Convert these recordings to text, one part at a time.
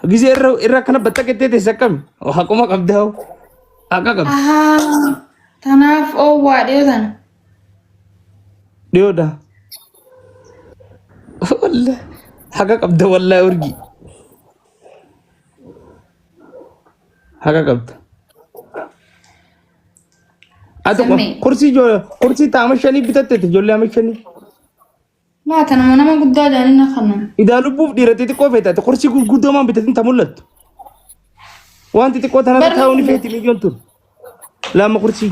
جزء الرا كنا بتكت تسكم وحكومة قبضه أكا قبض تناف أو واديوزن ديودا والله حكا قبضه والله أرجي حكا قبض أتوقع كرسي تامشاني بتتت جولي أمشاني لا تنا ما قد دارنا خنا إذا لبوف ديرتي تكوفيتا كرسي قد ما بتتن تملت وانت تكوت أنا تهاوني فيتي مليون تور لا ما كرسي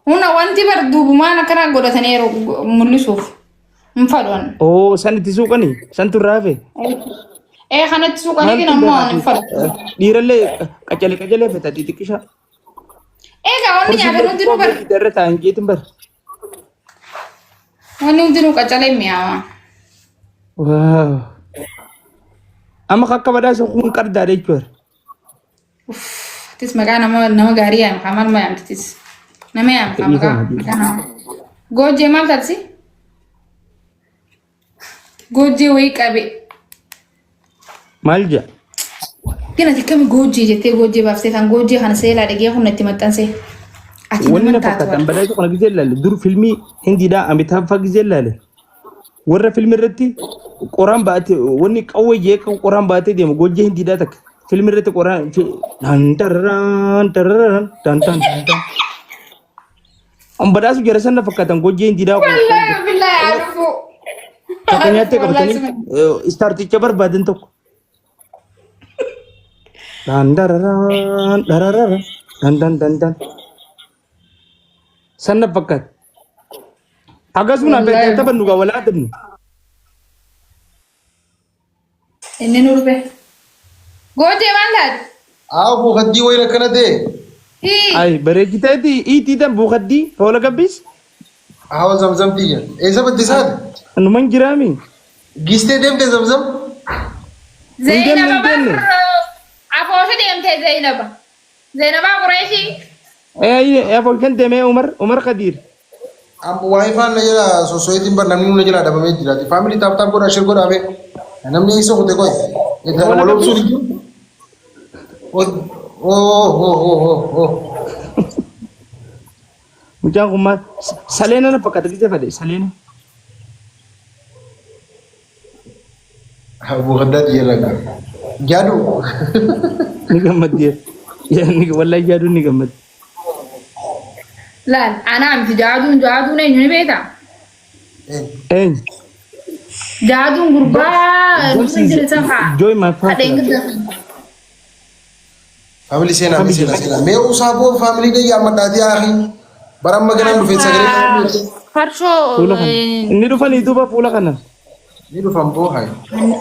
هنا وانتي بردو بما نكرا قد تنيرو ملسوف مفادون أوه سنة تسوقني سنة الرافع إيه خنا تسوقني كنا ما نفرد ديرلي كجلي فتا تيتكشا إيه كأولي يعرفون دينو بر درتا أنجي تمبر وني دينو كجلي ميا واو أما كاكا بدا سكون كردا ريجور تس مكان نما غاريا كمان ما يم تس نما يم كمان جوجي ما تاتسي جوجي ويك أبي مالجا كنا تكمل جوجي جتة جوجي بافسي كان جوجي خنسيلا دقيقة كنا تمتنسي وني نفكر بدا يكون جزيل دور فيلمي هندي دا أمي تام فجزيل ورا فيلم الرتي قرآن باتي وني قوي جيك قرآن باتي ديم جوجي هندي دا تك فيلم الرتي قرآن تان تران تران تان تان تان أم بدا سو جرسان نفكر تان جوجي هندي دا والله بالله عارفه katanya teh katanya start coba badan tuh dan sana pakat agak suna bete tapi nuga wala adem ini nurbe goje mandat bu khaddi wayna kana de ay bare kita itu dan bu khaddi wala gabis hawa zamzam tiya esa badisad anu manjirami giste dem de zamzam zainab afoshe dem te zainab quraishi ya kan deme umar qadir am wifi na jala society bar namni na jala da bamme jira ti family tap tap ko ashir ko ave namni iso ko de koy ita wala suri oh Mujang kumar salena na pakat kita fade salena bu khadda diya laga jadu ni gamad dia ya ni wallahi jadu ni gamad لا انا عم في جادو نيجي بيتا eh جادو غربا نجي سفا joy my father family sena me usabo family de ya madadi akhi baram magana du fe sagre فرشو ini do fani itu ba pula kana ni du fambo hay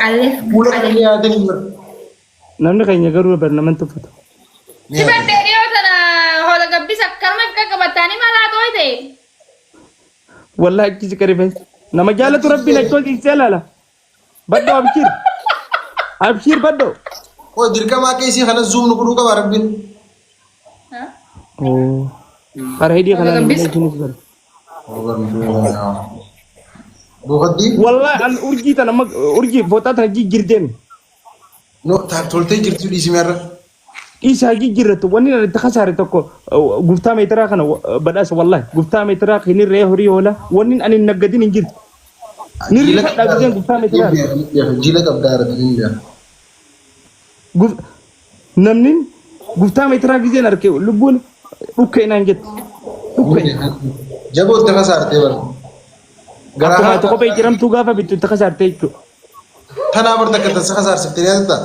الف pula ni ade namne kayaknya garu bernamen tuh foto تبدي ريوتنا هذا قبيس كلمة كبتاني ما لا تويتي wallahi kisi kare bes nama jala tu rabbi na tol isela la baddo abshir baddo o dirka ma ke si khana zoom nu ko ka barabbin oh par hedi kana bu khaddi wallahi an urji tan mag urji bota tan ji girdem no ta tolte jirtu di simera isa gi giratu wani na takhasare to ko gufta me tara kana badas wallahi gufta me tara khini re hori wala wani an nagadin ingir ni ri da gidan gufta me tara jila ka dara dinda guf namnin gufta me tara gidan arke lubun ukke nan get ukke jabo ta khasarte bar gara to ko pe kiram tu gafa bitu takhasarte ko tana bar ta ka khasar sakteriya ta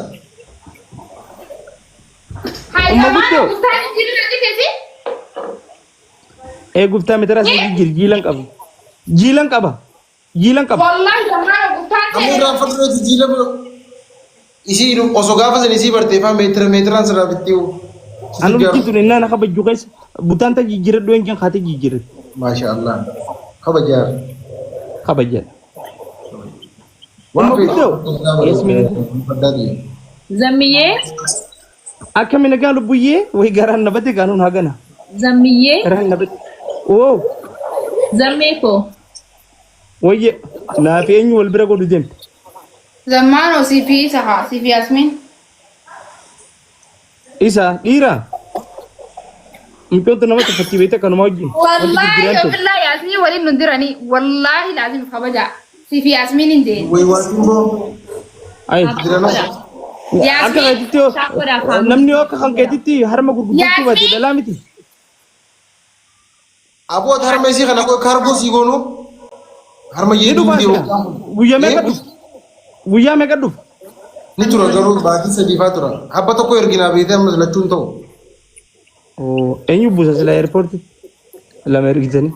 هاي أما زمان قلتوا. قلت لك جيري عندك كيسي gufta me tara gi jilan kaba والله زمان قلت amu لك ra fadro ti jila bo isi no osogafa sen isi barte fa metran sara bitiu anu kitu nina na kaba jugas butanta gi girat do ngin khati gi girat masha Allah khaba jar kaba jan wa fi Yasmin. fadadi زمية aka mina galu buye way garan nabati ganun hagana زمية garan nabati oh زميكو waye na fi enyu wal bira godu dem زمان وسي في سها سي في ياسمين إيسا إيرا ممكن تنام تفتي بيتك أنا ما أجي والله بالله ياسمين ولي ندرني والله لازم خبجة في ياسمين اندين ويواتيمو أي درنا أنت قاعدتيو نمني أوك خان قاعدتي هرم أقول بتوقي بدي دلامتي أبو أثار ميسي خنا كو كاربو سيغونو هرم يدو يدو ديو باسا ويا مكدو نتورا غرو باقي سدي فاتورا أبا تو كو يرغينا بيتم مزلتون تو أو أيو بوسا سلا إيربورت لا مريكزني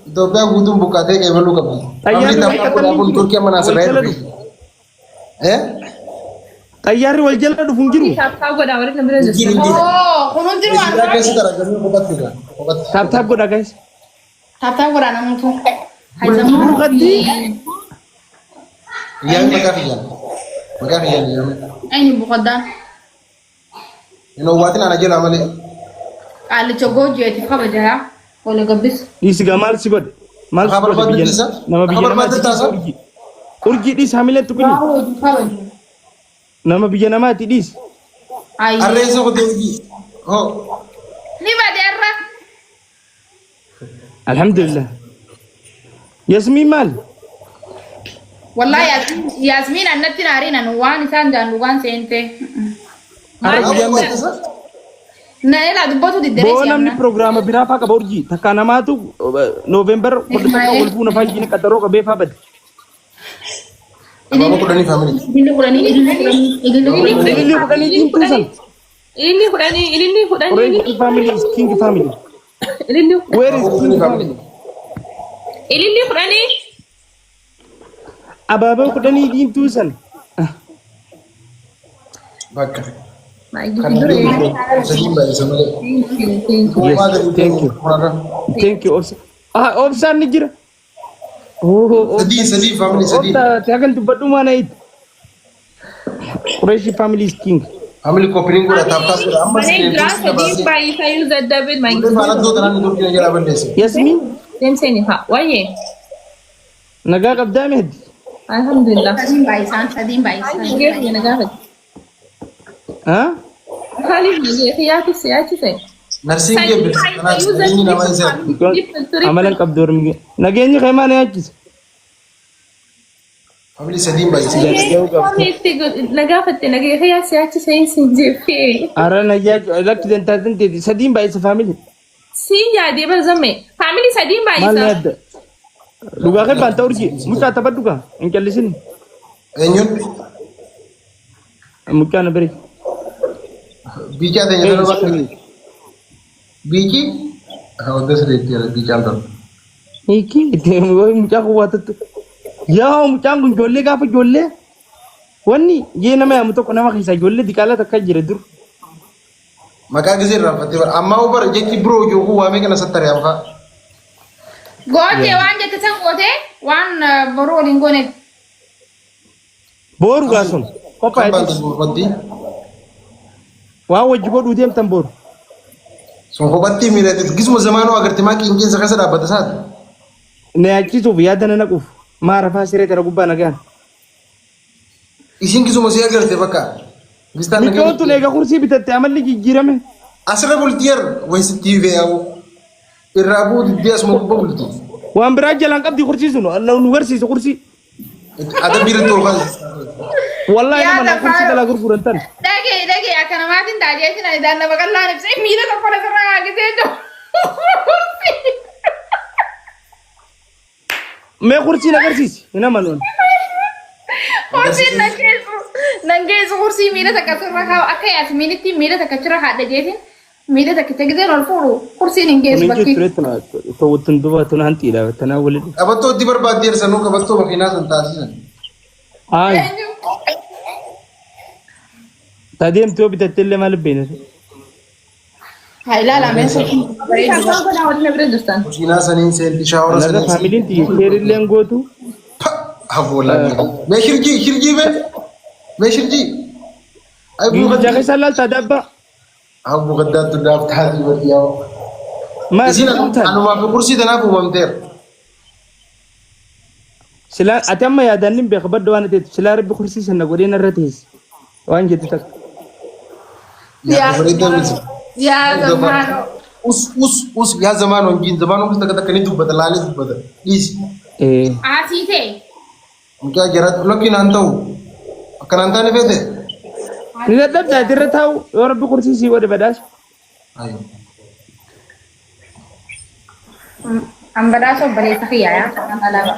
إثيوبيا غودم بوكاتي كيفلو كبي أمري تابا كو دابون تركيا مناسبة طياري والجلد فنجرو Taaptaa godhaa warri kan bira jirtu. خنون ديرو Ida kesi tara gamu bokatiga تاب تاب كودا guys تابتا ولا نموتو بروح قدي yang magafiyan yang أين بقدام ino watin ana jela amale قال تجوج جيت خبجة ولا قبس يسقى مال سيقود مال خبر سيقود بدل بيجنا تيسا؟ نما خبر بيجنا ما بدل تيجي تاسا؟ أرجي ديس حاملة تكوني نما بيجنا ما تيجي أي arreso ko dewi ho لما درة الحمد لله ياسمين مال والله ياسمين النت نارين نوان سان جان لوان سنتي أرجع بيجنا نايلا دبوتو دي دريس بو نمني يامنا program birafa ka borji takana ma tu November ko ta ka wol funa faji ne kadaro ka be fa bad aba ko dani family إلي قراني ili ko dani jin tusan Ililli fudhanii. Orange family is king family where is king family Ililli fudhanii. ababa ko dani jin tusan bakka Maayii kan dure. sedih mbak samale thank you also obsan ni jira oh sedih family sedih obta tagal tu badu mana it Orange family is king family ko piring ko taptas ko amma Malee giraa sadii baay'isaa yoo dadhabeen maayii. Udah malah tuh tangan itu kira kira benda sih. Yasmin Deemsanii haa waayee. nagaa qabdaa mehdi Alhamdulillah. سدين بايسان Geef nagaa fadi. ha Maaliif nagee yaachise. Nursing dia karena ini namanya saya. amalan qabdu ormi nageenyi khaymaa na yaachise Family sedih mbak sih. Nagaa fatte nagee yaachise hin jeefee. ara na yaach lakki dentaatin teeti sadiin baay'isa family Si yaadee barzamme. Faamilii sadii maal na baay'isaa. yadda dhugaa kee baanta urji mucaa taphadhuga hin callisin Enyun mucaa na bari bica tanya dulu pak. Bici, udah sedih dia bica dong. Iki mucaa kuwwaatatu yaa mucaan kun ijoollee gaafa ijoollee wanni yee nama yaamu tokko nama keessa ijoollee diqaalaa takka jira dur Maka gisir rafati bar amma ubar jadi bro joku wame kena setar ya pak. goote waan jette san goote waan boroo waliin goone booru gaa sun Kapan qophaa'eeti tuh bati? waan wajji godhuu deemtan booru Songko bati mira itu gismu zamanu agar timaki ingin sekasa dapat saat. na yaachisuuf yaada na naquuf maa rafaa siree tara gubbaa nagaan Isin gismu masih agar tebaka. Gistan micoottu eega kursii bitatte amalli jijjiirame Asra bultier wes TV aku. Irabu dia semua bulti. waan biraa jalaan qabdi kursii sun nu garsiisa kursii Ada biru tuh kan. wallaahi Yaada nama na kursii faa- dalaa gurguran tan dhagee akka namaatiin taajeetin ani daanna baqallaan ibsee miila tokko lafarraa haagisee jiru mee kursiin agarsiisi hin amanuun kursiin nangeessu kursii miila takka sirra kaa'u akka yaasmiinitti miila takka chirra haadha jeetin miila takka tegdeen ol fuudhu kursiin hin geessu min bakki jirtu tawwattun duba tun hantiidha tanaa waliin Abatto di barbadir sanu kabatto makina sentasi. ay tadeemtu yoo bitatte illee maal beekne haa ilaalameen Taaptaa godhaa warri na bira jirtan. Makina sanin sen di shower alaga sanin. faamiliin tiyyeerii illee gootu Abola. Me shirji be. Me shirji. Ay bu guyyaa keessa laaltaa dabba Abu gadat tu daf tadi berdiaw. maa Isina sitan anu ma fi kursi dana bu mamter. silaa ati amma yaadaan hin beeka badda waan ta'eef silaa rabbi kursii sana godhee narra teessi waan jettu takka yaa zamaano. Us yaa zamaano njiin zamaano kus takka ni dubbata laalee dubbata dhiisi. Asii ta'e. Mucaa jiraatu lokki naan ta'u akkanaan taane feete. Ni dadhabdaa dirra taa'u yoo rabbi kursiisii godhe badhaasa. An badhaasa obboleessa kiyyaa kan alaabaa.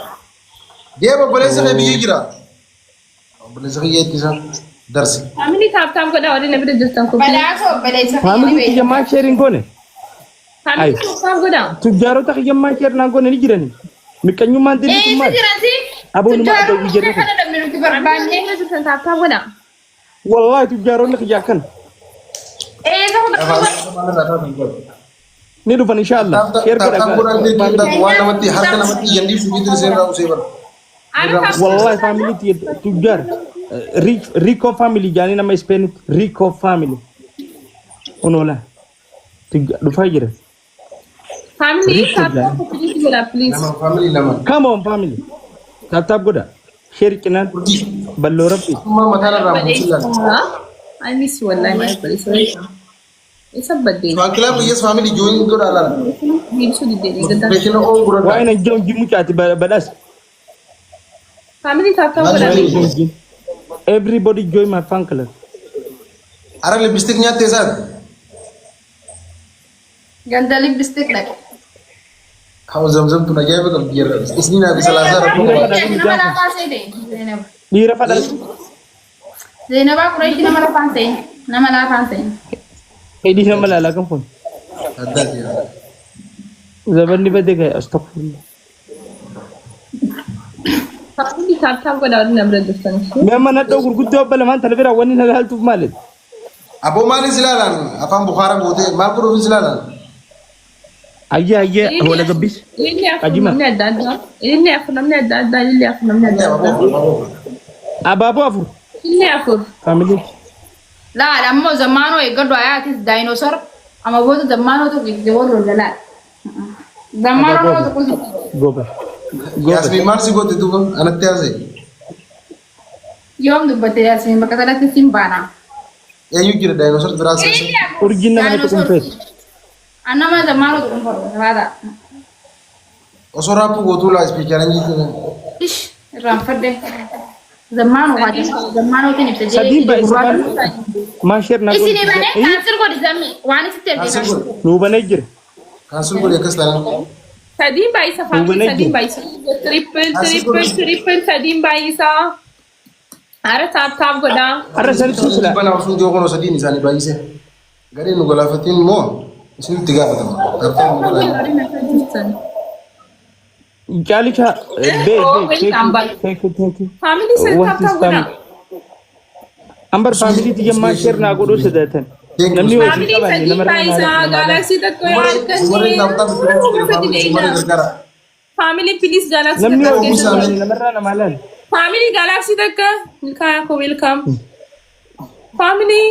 Deema obboleessa kee biyyee jira. Obboleessa kiyyaa ittisa darsi. Family taaptaam godhaa waliin na bira jirtan kun. Badhaasa obboleessa Faamilii kiyyaa. kiyyamaa sheeriin goone. Family taaptaam godhaa. Tujjaarota kiyyamaa sheerinaan goone ni jirani. Miqqanyummaan deemtu maal? Jiransi. Aboonumaa adda hojii Kana dhabne nuti barbaanne. Bira jirtan taaptaam godhaa. Wallahi tujjaaronni kiyyaa kan. Eessa kun Ni dhufan inshallah. Sheer godha. waan namatti harka namatti iyyandiif subiitti seenaa usee bara. Wallahi family tujjaar. Rico family jaanii nama Spain Rico family. Onola. Dhufaa jira. Family taaptaam godhaa please. Nama family lama. Come on family. Tap godha. Sheer cinaan balloo rabbi. Amma mataan irraa muuzilaan. I miss you wallahi my place. Isa badde. Waan kilaabu yes family join godha laala. Hibsu didde gada. Beekina oo gurra. Waa ina joon jimu caati badhaasa. Family taaptaam godhaa. Everybody join my fan club. Ara lipstick nyaattee isaati. Ganda lipstick dhaqe. Hawa zamzam tun ajaa'iba qabdi jirra. Isni naa bisa laasaa rakkoo qaba. Nama lafaa seete. Zainab. Dhiira fadhaasa. Zainabaa Qurayshi nama lafaan ta'e. Nama lafaan ta'e. Hidhii nama laalaa kan foon. Addaati. Zabanni badee ga'e astagfirullah. Family taaptaam godhaa waliin na bira jirtan. Mee mana dhoo gurguddoo obba lamaan tana bira wanni na laaltuuf maali? Aboo maalis ilaalaan afaan Bukaara gootee maal godhuufis ilaalaan. Ayyee wala gabbis. Inni afur namni adda addaa. Inni afur namni adda addaa. Inni afur namni adda addaa. Abaaboo afur. Inni afur. Family. Laala ammoo zammaanoo eeggadhu ayaatis daayinoosor amma booda zammaanoo tokko itti warra lalaa. Zammaanoo tokko Goba. Yaasmiin maal si goote duuba anatti haasa'e. yoom dubbatte Yaasmiin bakka sanatti siin baana. Eenyu jira daayinoosor biraa seesu. Urjiin nama na tuqunfeet. Annama zammaanoo tokko farda haadha. Osoo raappu gootuu laa ispiikaran jiru. Ish irraanfadde. Zammaanoo haati zammaanootiin ibsa Sadiin baay'isaan maasheer na Isin ibane kaansir godhi zammi waan isitti Kaansir ergee godhe. nuubanee jira. Kaansir godhe akkas taanaan. Sadiin baay'isa family sadiin baay'isa. Triple sadiin baay'isa. Ara taaptaam godhaa. Har'a sanitti sila. Bana osoo ijoo kono sadiin isaanii baay'ise. Gareen nu galaafatiin immoo isinitti gaafatama. Tartaan nu galaafata. Jaalicha Family taaptaam godhaa. Ambar family tiyya maasheer naa godhuu sodaatan. Namni hojii Family qaban sadiin namarraa baay'isa. Galaxy tokko yaa akkasii. Family please Galaxy namni tokko hojii keessa. qaban namarraa nama laal. Family Galaxy tokko. Welcome. Family.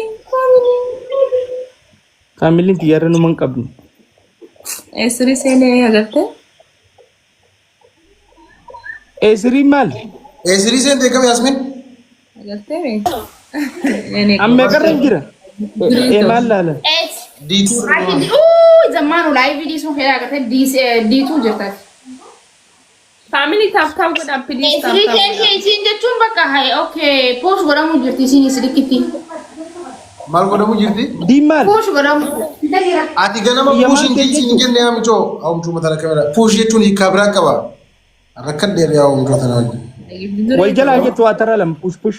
Familiin tiyyarra numa hin qabne. Esri seenee agartee. Eesirii maal? Eesirii seentee kam Yaasmiin? Agartee. Amma eegarra hin jira. Maal laala? Diituu. zammaanoo laayivii dhiisuun fedha agartee diituu jirtaati. Family taaptaam godhaa please Eesirii taaptaam. keenke isiin jechuun bakka haye okay poosh godhamu jirti isiin isirikitti. Maal godhamu jirti? Diimaal? Poosh godhamu. Ati ganama puushiin jiitiin hin jenne yaamichoo haamtuu mataa kamera. Puushii jechuun hiikaa biraa qaba. Rakkan dheeraa haamtuu tana wajjin. Wal jalaa jettu waa tara lama push.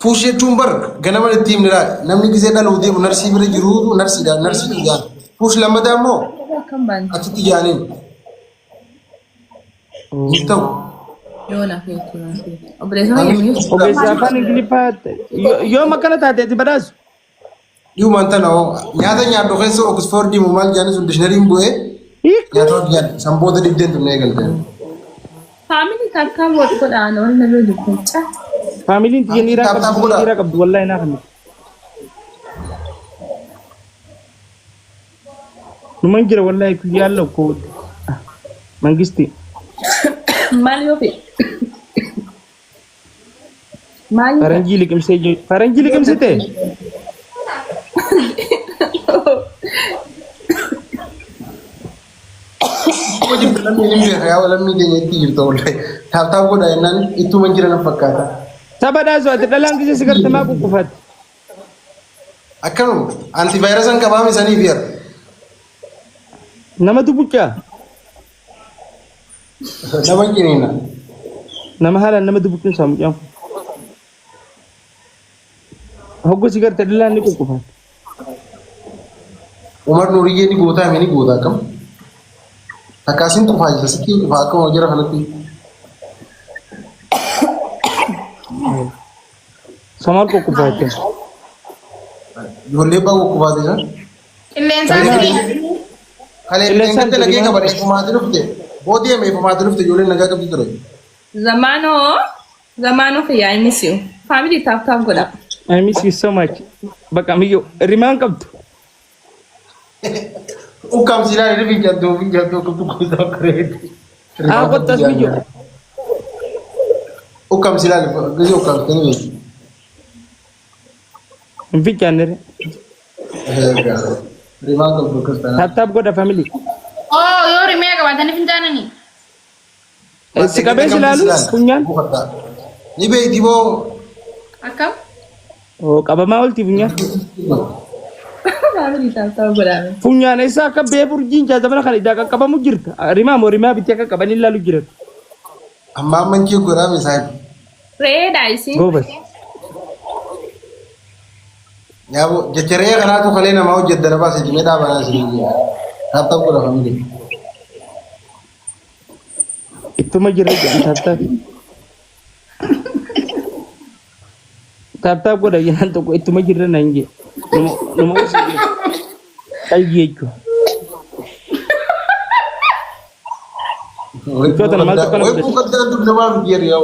Puushii jechuun bar ganama itti himnira namni gisee dhaluu deemu narsii bira jiru narsiidha narsii ijaan. Puush lammataa immoo Kan baante. achitti ijaaniin. Hin ta'u. Yoona feetu. Obboleessa fayyadu. Ogeessa afaan Ingiliffaa yoo makkana taate ati badhaasu. Dhiumaan tana hoo nyaata nyaadhu keessa Oxfordii moo maal jaanii sun dishinariin bu'ee nyaata hojii nyaadhu sanboota dibdeen tunne eegalte. Family taaptaam godhaa na waliin na bira jirtan. Familiin tiyya niiraa qabdu wallahi naa kamtu. Numan jira wallahi guyyaa Allah ko mangisti. Maal yoo fe'e? Maal yoo fe'e? Faranjii liqimsee faranjii liqimsite. namni ni beeka yaa lamni keenya itti jirtu wallahi taaptaap godha jennaan ittuma jira na fakkaata Sabadaasu ati dhalaan gisee sigartamaa kukkufate. akkanuma antivaayirasiin qabaame sanii biyar Nama dubbichaa. nama kiniina Nama haalaan nama dubbichuun isaa mucaan. Hoggo sigarta dhalaan ni kukkufate. Umar Nuriyyee ni gootaa hime ni gootaa akkam takkaasin qufaa jira sikkii qufaa akkama jira kanatti Samaal kukkufate. ijoollee baa'u qufaate jira Qilleensaan sirrii. kalee deengatti nagee qabadhe fumaati dhufte boodii hime fumaati dhufte ijoolleen nagaa qabdi ture Zamano kiyyaa I miss you. Family tap godha. I miss you so much. Bakka miyyoo rimaan qabdu. ukkaamsiidhaan irra fiiccattuu qabdu gootaa kareetti Haa qottas miyyoo. ukkaamsiidhaan gisee ukkaamsitanii beekti Hin fiicaannere. rimaan qabdu akkas taanaa Taaptaap godha family. Oh, yoo rimee qabaatanii fincaananii. Si qabeessi ilaalu funyaan. ni beekti boo Akkam? Oo qabamaa oolti funyaan. Family tap godha. Funyaan isa akka beefur jiinjaa zamana kana idaa qaqqabamu jirta. Rimaa moo rimaa bitti akka qaban ilaalu jiran. amma amman kee godhaame saayib Reeda isin. Goobas. yaabo jecharee kanaatu kalee namaa hojjedda darbaa sedimee dhaabanaa isin taaptaap godha famili Ittuma jirra jedhan taaptaap. Taaptaap godha jedhan tokko ittuma jirra naan jee. Nama usii qalbii jechuudha.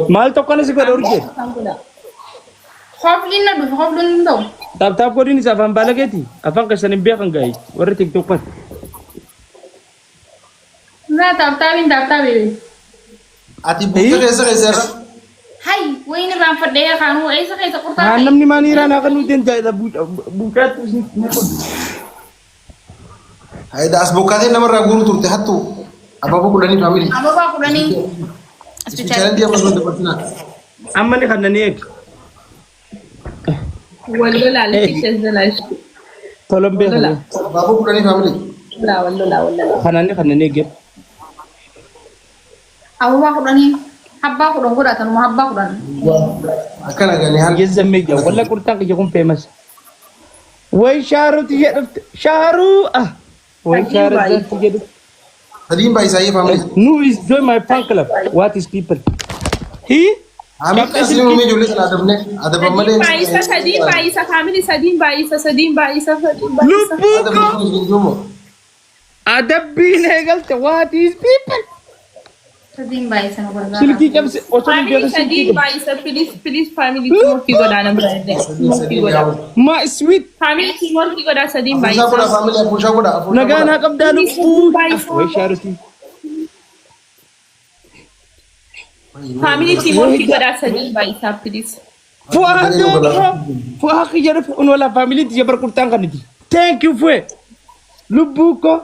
Maal tokkoon si godha urjee? Hofliin na dhufu hofliin hin ta'u. Taaptaap godhin isa afaan baalageeti. Afaan keessan hin beekan gaa'e warri tiktookfan. Naa taaptaabii. ati buusa keessa irra Hai, wayini raanfadhee kaanuu eessa keessa Haa qurxaate? namni maan iraan akka nuti hin jaayidha buucaatu si hayda as bokkaatee namarraa guuru turte hattu abaaboo kudhanii famili Ababaa kudhanii. ispichaalantii amma sun dabarsinaa amma ni kanneen eeg Wallola liqees dalaash. tolon beekan abaaboo kudhanii famili Wallola. kanaan ni kanneen eeg Ababaa kudhanii. Habbaa kudhan godhatanuma habbaa kudhan. akkana ganii hal geessammee jaa walla qurxaan kiyya kun feemas way shaaruuti jedhufte shaaruu way shaaruuti jedhu sadiin baay'isaayee famili nu is join my fan club what is people he Amin asli mumi ijoollee sana adaban malee Sadiin baay'isa family sadiin baay'isa. lubbuu ko adaban adabbiin eegalte what is people Sadiin baay'isan gurgurtaa. silkii cabse osoo hin Family beekan silkii sadiin baay'isa please family timorkii godhaa nama godhaa. ma sweet Family timorkii godhaa sadiin Afuusaa godha baay'isa. famili afuusaa godha nagaa naa qabdaa lubbuu way shaaruuti Family timorkii godhaa sadiin baay'isa please. Fuah kiyya dhufe kun wala family tiyya bar qurxaan kaniti thank you fue lubbuu ko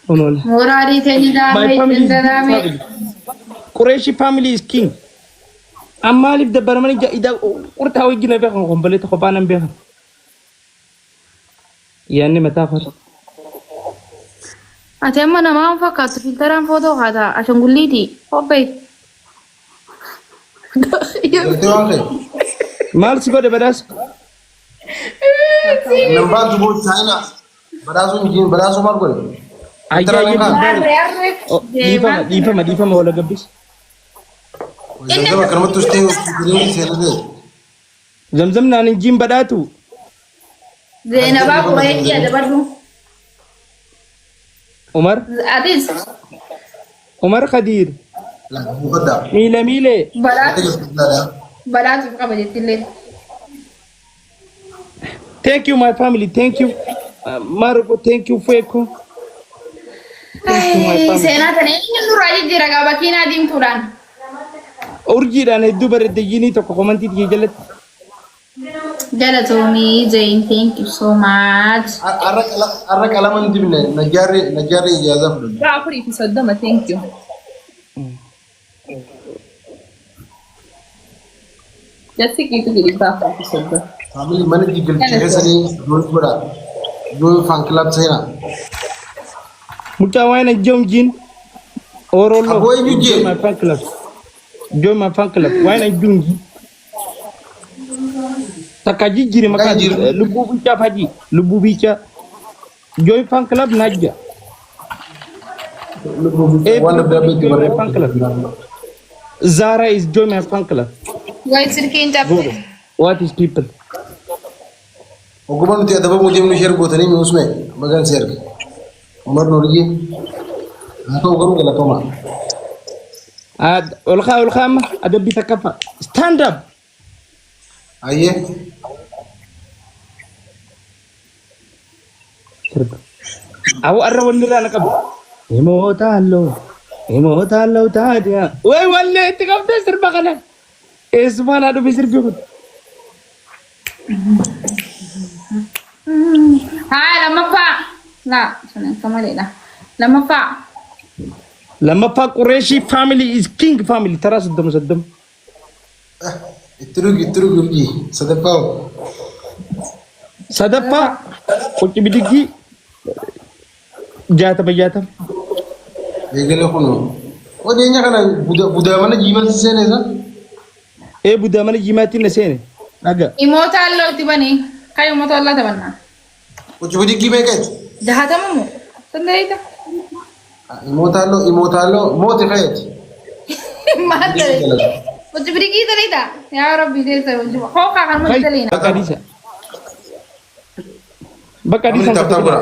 kun wala Muraarii ta'ii my daamee family is dandaraame. Qureshi family is king ammaaliif dabbaramanii ida qurxaa wajjina beekan komboleeta kophaa nan beekan yaanni mataa fara Ati amma namaa hin fakkaattu filteraan footoo haataa ashangulliiti. Hobbay. Gartee waan ta'e maal si godhe badaas nambaan tu boot saayina badhaasuu maal godhe ayyaayya dhiifama wala gabbis zamzama akkanumatti ustee hospitaalii seenatee zamzam naan hin jiin badhaatu Zeenabaa Qureeshii adabarru. Umar Atis Umar Khadiir buufaddaa miile badhaatuuf qaba jettillee. thank you my family thank you Margo thank you Fueko Seenaa kana inni nurraa jijjiira qaba kiinaa diimtuudhaan. urjiidhaan hedduu bareedde yinii tokko komantii tiyya jalatti Galatomi Zain, thank you so much. arra kalaman dibne najari ijaza fudu Gafuri fi Saddama, thank you. Just keep it in Gafuri fi Saddama. family man digil chehsani dol bada do fan club sayna Mucha wine jom jin. Orolo. Aboy ñu jé. My fan club. Join my fan club. Wine jungi. Takaji jiri makaji. Lubu bicha faji. Lubu bicha. Join fan club najja. one of the big Join my fan club. Zara is join my fan club. Why sirkin tapte? What is people? oguman te adaba mo jëm share gotani mi usme bagan share umar noriye ato garu gala toma Ad ulkhama adabi takafa. Stand up. aye Awu arra wallira nakab. Imotalo tadia. Wey walle tikam desir bakala. Esmana do bisir biut. Hai, lama pa. La, sana kamali la. Lama pa. Lama pa Qureshi family is king family. Tara saddam. ituru gurgi sadaqaw Sadapa. Kuchi bidigi. Jata bajata. egale kono ode nyakana buda mana jimal sene sa Buda mana jimati na sene. Aga. Imota Allah tibani. Kayo imota Allah tabanna. ko jodi gibe kay Jahatamu. Sandayta. imotalo moti khayt Mata. Wajibri ki talita. Ya Rabbi dil sa wajib. Khoka kan mo talina. Bakadisa. Bakadisa. Family tap gora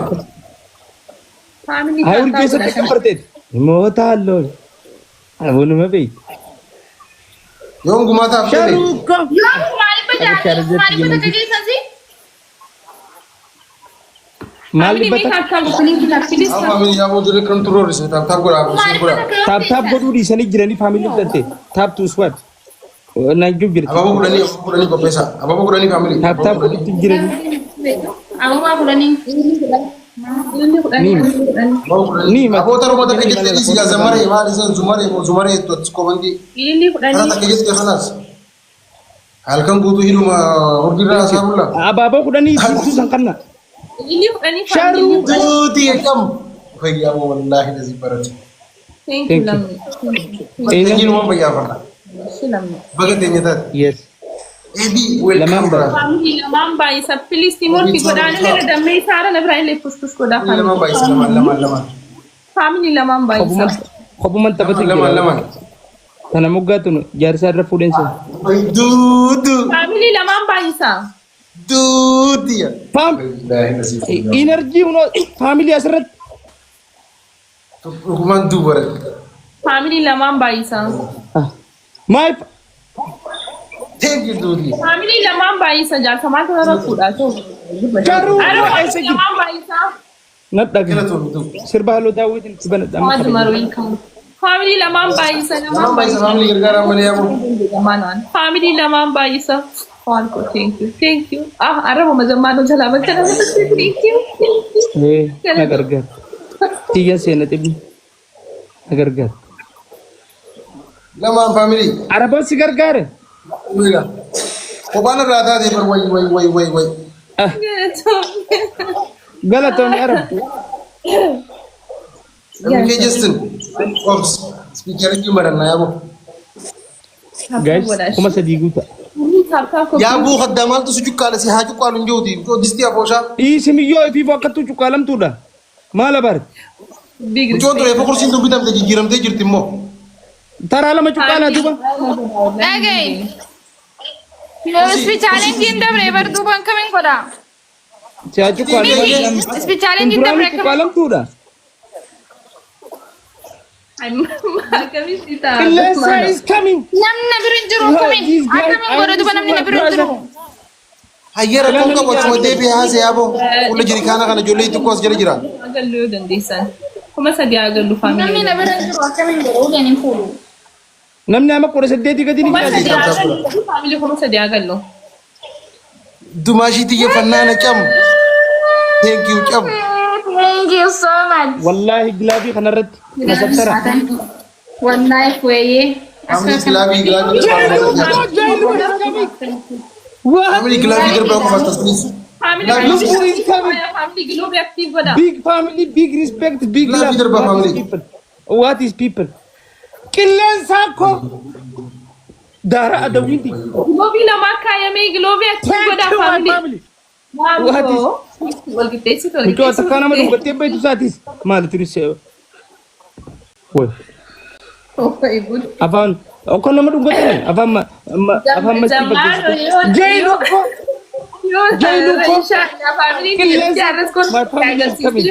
Family I will guess at the comforted. Imotalo. Abunu mabay. yong gumata apne Sharuka. Yo, mali pa jaani. Mali pa tagay sa si. Mali Family bata. ka ka opening ki please. family ya mo jere control se tap gora Mali pa tagay. Tap go di sani jirani family tante. Tap to swat. Na jubir. ababu kulani ko pesa ababu kulani family Tap go di jirani. Aku mah kulani. Ni ma. abo taro mata kay jete isi ga zamare ma disen zumare to ko bandi Ili tara kudani. ta kay jete khalas halkan gutu hiluma ordira sabulla Ababa kudani tu sangkanna. Ili kudani Sharu. family. duti kam fay ya wallahi nazi barat Thank you lam. ngin mo ba ya fana Silam. bagate nyata Yes. ebi welcome bra Family lamam bai sa please timor ki godane le damme sara na brai le pus ko da lama bay lama family lamam bai sa. Khobuman tabati. lama Tana mugatun jar sarra fudensa. ay dudu Family lamam bai sa. duti ya Fam. wallahi nazi Energy uno family asrat. hukuman du barat Family lamam bai sa. My thank you duti Family lamam bai sa jar sama to ra kuda to. Sharu. Aro family lamam bai sa. Not that. kila to du Sirbalo Dawid in Kuban. Mad maruin kam. Family lamam bai sa lama lamam bay bai sa family gargara mali amo manan. Family lamam bai sa. Call ko thank you. Ah arabo mazamano jala bagta na thank you. Nagargar. Tiga sena tibi. Nagargar. lama family Arabo sigargar. wila ko bana rata de par way Galaton Arab. ke justin ops speaker ki maran na yabo Guys, kuma sadiguta. ya bu khaddamal to suju kala si haju qalu njodi to disti abosha Isimi yo fi wakatu cukalam tuda. Mala bar. Big jodo e fakor sin do bidam de jiram de jirtim mo Tara lama cukala tuba. Again. Speech challenge in the braver do ban coming for that. Cha cukalam. Speech challenge in the braver. Cukalam tuda. I'm Makamishita. Kilesa is coming. Nam na birin juro coming. Ata man goro do ban nam na birin juro. hayera ko ka wacce mo debi ha se yabo ulla jiri kana kana jolle to kos jira jira Agallo dan disan. Kuma sadi agallo Nam family. na birin juro coming goro ga nin fulu. Namni ama kore sadde diga dini. Kuma sadi agallo family kuma sadi agallo. دماشيتي يا فنانة كم ثانك يو كم Thank you so much. والله قلابي خنا رد نسبترا والله كويس. عملي كلابي كلابي عملي كلابي دربكم فاستسميس family لا، look who is coming. family globe active wala big family big respect big لا، love في دربها what is family. people what is people كلن ساكو دارا ادوينتي globe lama kaya may globe active wala family What is- wal gitesi to Miko atakana madu gate bay tu satis mal turis Woi oh my god afan okon madu gate afan afan masti Zamano bagis yun. jailu ko Yo, Jailu ko. family Kailan ki aras ko my family is coming.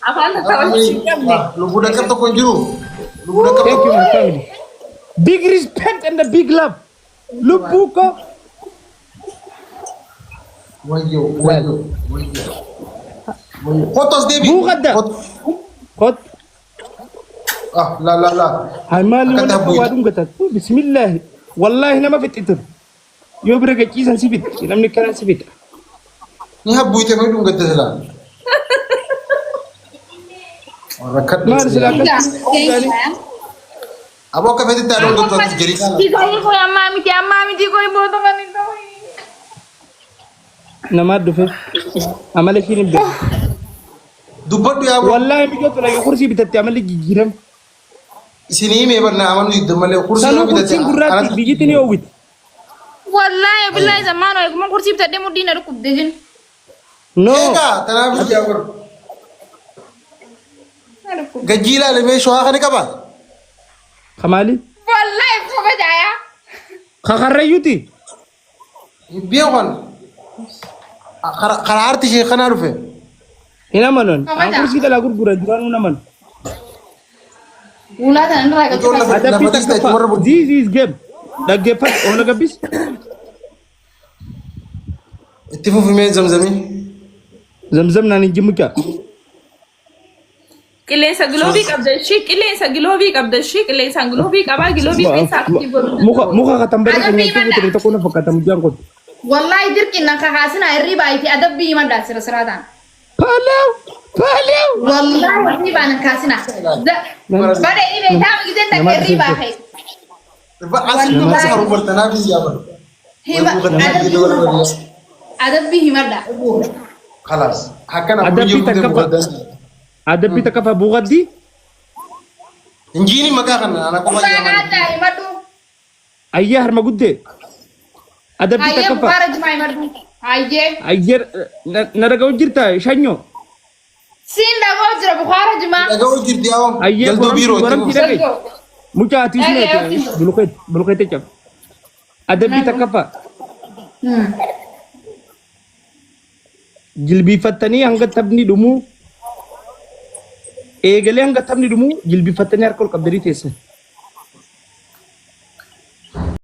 afan na tawag si kamne lu budak kata konjuru lu budak kata thank you my family big respect and a big love lubuko wayo wayo wayo fotos debi Bukan dah. kot ah la la la hay mal Akan wala tabu ko itu. wadum gata bismillah wallahi nama fititur yo brega kisan sibit namni kana sibit ni habbu ite mai dum gadda sala rakat mal silakan abo ka fete ta don doktor jeri kala Kisahnya ko yung mami ti ko yung boto ganito. nama dufe amale kini be dubbatu ya bo wallahi mi joto la kursi bitatti amale gigiram sini me barna amanu idmale kursi sanu no kursi bidata gurati bijitini o wit Wallahi billahi zamano ay kuma kursi bitade mo dina rukub dejin. no ega tanabi jabur gajila le me shwa khani kaba khamali Wallahi ko ba jaya? khakarayuti bien wan qararti shi khana rufe ina manon Apa an dah? kursi kala gurgura duranu naman Wala ta nan raga Ito lang. kita. ada pita Nabatis na kapa tumara mo. this is game dagepat on gabis اتفقوا في مين زمزمي zamzam nani jimuka qilleensa globii qabda ishee qilleensa globii qabda ishee qilleensa globii qabaa globii keessa aktiif godhu muka katambari kanya tu betul kuna fakata mujangkot Wallahi dirkin nan kakasina irriba iti adabbi manda siratan. palau Wallahi irriba nan kasina. Bada ini beta gidan da irriba kai. asli ma sa rubar tanabi ya bar Hima adabbi himada. خلاص هكذا Ada بقول pita يوم kapa. ada pita kapa bugadi انجيني مكان انا كما Bana يا ada himadu. ayah har magudde ada pita Ayye kapa bukara jima himadu. Ayye. ayer naraga ujirta shanyo Sinda gojra bukara jima. اجا وجر دياو ayah جلدو بيرو waram tidak Salgo. muka atisme buluket cam ada pita kapa jilbi fattani hanga tabni dumu egale hanga tabni dumu jilbi fattani har kol kabdari tese